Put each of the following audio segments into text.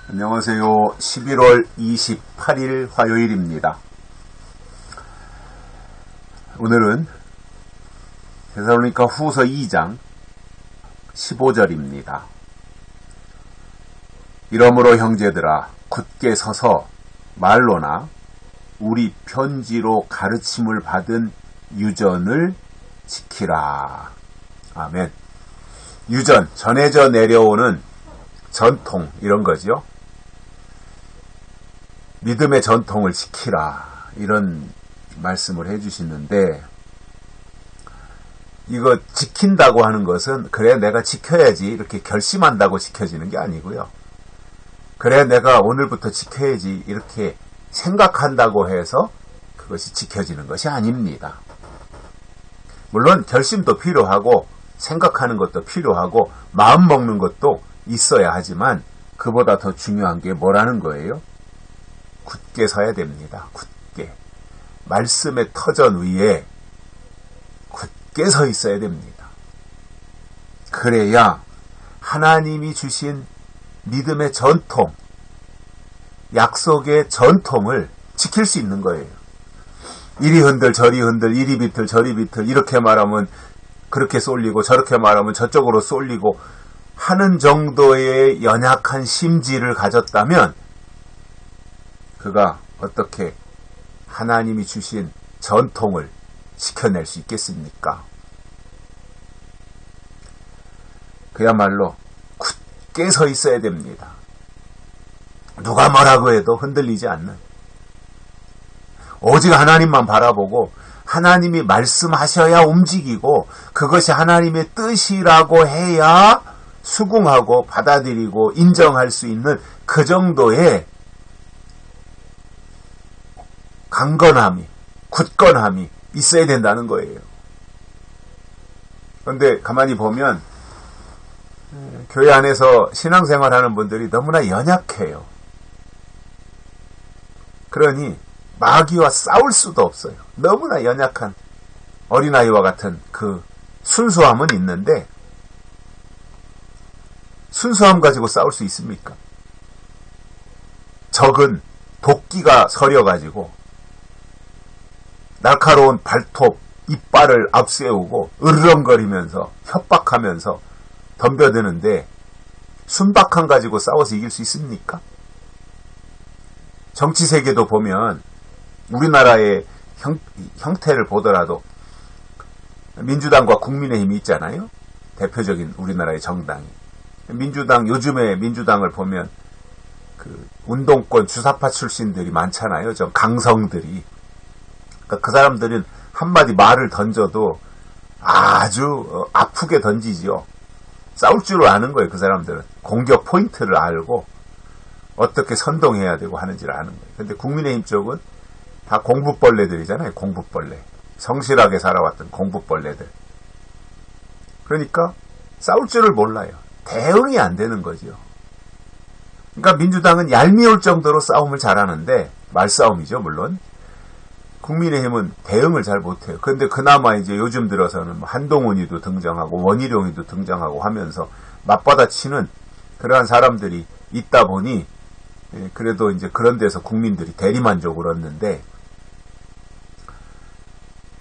안녕하세요. 11월 28일 화요일입니다. 오늘은 데살로니가 후서 2장 15절입니다. 이러므로 형제들아 굳게 서서 말로나 우리 편지로 가르침을 받은 유전을 지키라. 아멘. 유전, 전해져 내려오는 전통, 이런 거죠. 믿음의 전통을 지키라, 이런 말씀을 해주시는데, 이거 지킨다고 하는 것은 그래 내가 지켜야지 이렇게 결심한다고 지켜지는 게 아니고요. 그래 내가 오늘부터 지켜야지 이렇게 생각한다고 해서 그것이 지켜지는 것이 아닙니다. 물론 결심도 필요하고 생각하는 것도 필요하고 마음 먹는 것도 있어야 하지만 그보다 더 중요한 게 뭐라는 거예요? 굳게 서야 됩니다. 굳게. 말씀의 터전 위에 굳게 서 있어야 됩니다. 그래야 하나님이 주신 믿음의 전통, 약속의 전통을 지킬 수 있는 거예요. 이리 흔들 저리 흔들 이리 비틀 저리 비틀 이렇게 말하면 그렇게 쏠리고 저렇게 말하면 저쪽으로 쏠리고 하는 정도의 연약한 심지를 가졌다면 그가 어떻게 하나님이 주신 전통을 지켜낼 수 있겠습니까? 그야말로 굳게 서 있어야 됩니다. 누가 뭐라고 해도 흔들리지 않는, 오직 하나님만 바라보고 하나님이 말씀하셔야 움직이고 그것이 하나님의 뜻이라고 해야 수긍하고 받아들이고 인정할 수 있는 그 정도의 강건함이, 굳건함이 있어야 된다는 거예요. 그런데 가만히 보면 교회 안에서 신앙생활하는 분들이 너무나 연약해요. 그러니 마귀와 싸울 수도 없어요. 너무나 연약한 어린아이와 같은 그 순수함은 있는데 순수함 가지고 싸울 수 있습니까? 적은 도끼가 서려가지고 날카로운 발톱, 이빨을 앞세우고 으르렁거리면서 협박하면서 덤벼드는데 순박함 가지고 싸워서 이길 수 있습니까? 정치 세계도 보면 우리나라의 형태를 보더라도 민주당과 국민의힘이 있잖아요. 대표적인 우리나라의 정당이. 민주당, 요즘에 민주당을 보면 그 운동권 주사파 출신들이 많잖아요. 좀 강성들이. 그러니까 그 사람들은 한마디 말을 던져도 아주 아프게 던지지요. 싸울 줄 아는 거예요. 그 사람들은. 공격 포인트를 알고 어떻게 선동해야 되고 하는지를 아는 거예요. 근데 국민의힘 쪽은 다 공부벌레들이잖아요. 공부벌레. 성실하게 살아왔던 공부벌레들. 그러니까 싸울 줄을 몰라요. 대응이 안 되는 거죠. 그러니까 민주당은 얄미울 정도로 싸움을 잘하는데, 말싸움이죠 물론. 국민의힘은 대응을 잘 못해요. 그런데 그나마 이제 요즘 들어서는 한동훈이도 등장하고 원희룡이도 등장하고 하면서 맞받아치는 그러한 사람들이 있다 보니 그래도 이제 그런 데서 국민들이 대리만족을 얻는데,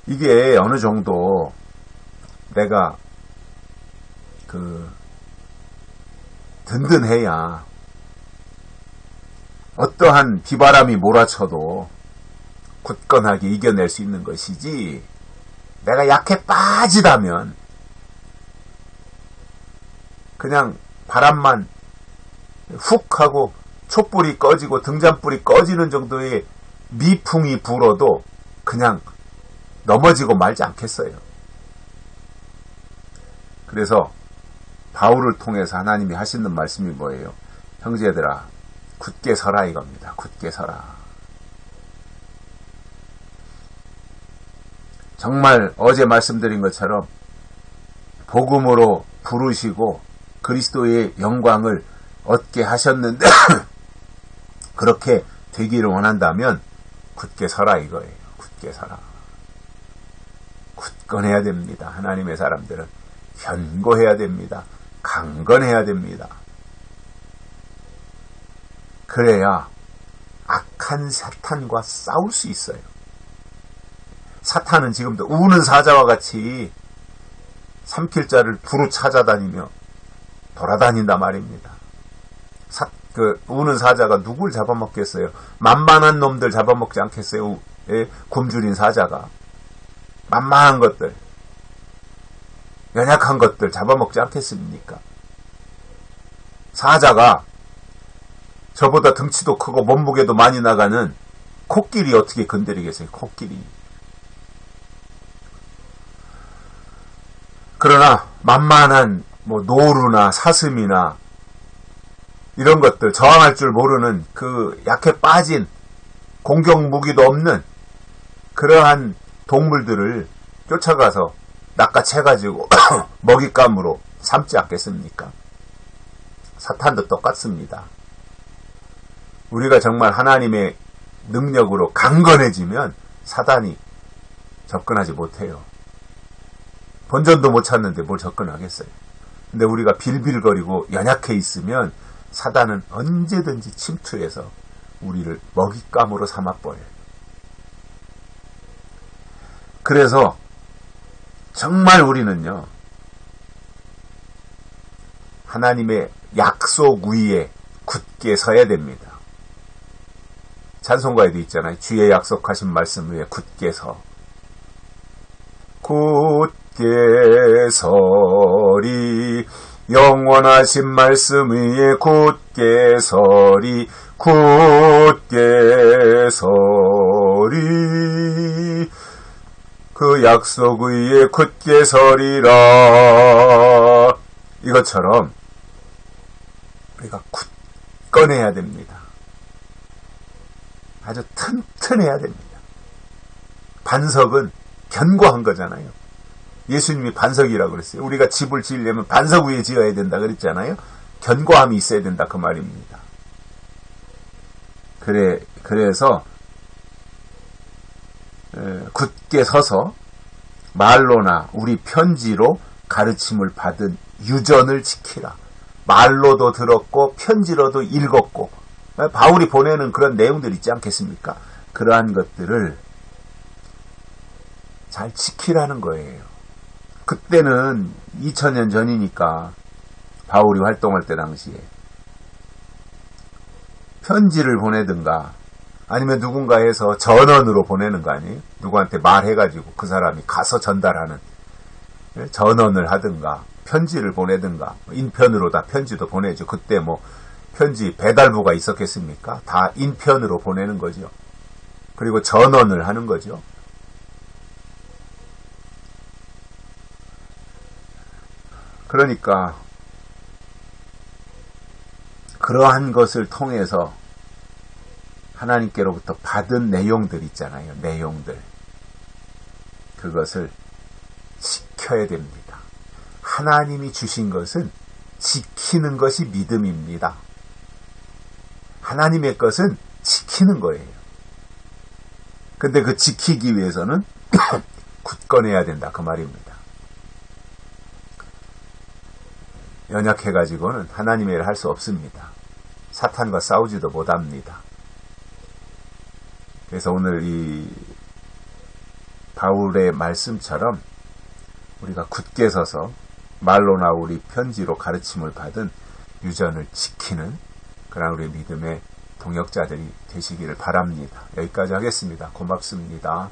이게 어느 정도 내가 든든해야 어떠한 비바람이 몰아쳐도 굳건하게 이겨낼 수 있는 것이지, 내가 약해 빠지다면 그냥 바람만 훅 하고 촛불이 꺼지고 등잔불이 꺼지는 정도의 미풍이 불어도 그냥 넘어지고 말지 않겠어요. 그래서 바울을 통해서 하나님이 하시는 말씀이 뭐예요? 형제들아 굳게 서라 이겁니다. 굳게 서라. 정말 어제 말씀드린 것처럼 복음으로 부르시고 그리스도의 영광을 얻게 하셨는데 그렇게 되기를 원한다면 굳게 서라 이거예요. 굳게 서라. 굳건해야 됩니다. 하나님의 사람들은 견고해야 됩니다. 강건해야 됩니다. 그래야 악한 사탄과 싸울 수 있어요. 사탄은 지금도 우는 사자와 같이 삼킬자를 두루 찾아다니며 돌아다닌다 말입니다. 우는 사자가 누굴 잡아먹겠어요? 만만한 놈들 잡아먹지 않겠어요? 굶주린 사자가. 만만한 것들, 연약한 것들 잡아먹지 않겠습니까? 사자가 저보다 덩치도 크고 몸무게도 많이 나가는 코끼리 어떻게 건드리겠어요? 코끼리. 그러나 만만한 노루나 사슴이나 이런 것들, 저항할 줄 모르는 그 약해 빠진 공격 무기도 없는 그러한 동물들을 쫓아가서 낚아채가지고 먹잇감으로 삼지 않겠습니까? 사탄도 똑같습니다. 우리가 정말 하나님의 능력으로 강건해지면 사단이 접근하지 못해요. 본전도 못 찾는데 뭘 접근하겠어요. 근데 우리가 빌빌거리고 연약해 있으면 사단은 언제든지 침투해서 우리를 먹잇감으로 삼아버려요. 그래서 정말 우리는요, 하나님의 약속 위에 굳게 서야 됩니다. 찬송가에도 있잖아요. 주의 약속하신 말씀 위에 굳게 서. 굳게 서리, 영원하신 말씀 위에 굳게 서리, 굳게 서리, 그 약속 위에 굳게 서리라. 이것처럼 우리가 굳건해야 됩니다. 아주 튼튼해야 됩니다. 반석은 견고한 거잖아요. 예수님이 반석이라고 그랬어요. 우리가 집을 지으려면 반석 위에 지어야 된다 그랬잖아요. 견고함이 있어야 된다 그 말입니다. 그래서 굳게 서서 말로나 우리 편지로 가르침을 받은 유전을 지키라. 말로도 들었고 편지로도 읽었고 바울이 보내는 그런 내용들 있지 않겠습니까? 그러한 것들을 잘 지키라는 거예요. 그때는 2000년 전이니까 바울이 활동할 때 당시에 편지를 보내든가 아니면 누군가에서 전원으로 보내는 거 아니에요? 누구한테 말해가지고 그 사람이 가서 전달하는 전원을 하든가 편지를 보내든가 인편으로 다 편지도 보내죠. 그때 편지 배달부가 있었겠습니까? 다 인편으로 보내는 거죠. 그리고 전원을 하는 거죠. 그러니까 그러한 것을 통해서 하나님께로부터 받은 내용들 있잖아요. 내용들. 그것을 지켜야 됩니다. 하나님이 주신 것은 지키는 것이 믿음입니다. 하나님의 것은 지키는 거예요. 근데 그 지키기 위해서는 굳건해야 된다 그 말입니다. 연약해가지고는 하나님의 일을 할 수 없습니다. 사탄과 싸우지도 못합니다. 그래서 오늘 이 바울의 말씀처럼 우리가 굳게 서서 말로나 우리 편지로 가르침을 받은 유전을 지키는 그런 우리 믿음의 동역자들이 되시기를 바랍니다. 여기까지 하겠습니다. 고맙습니다.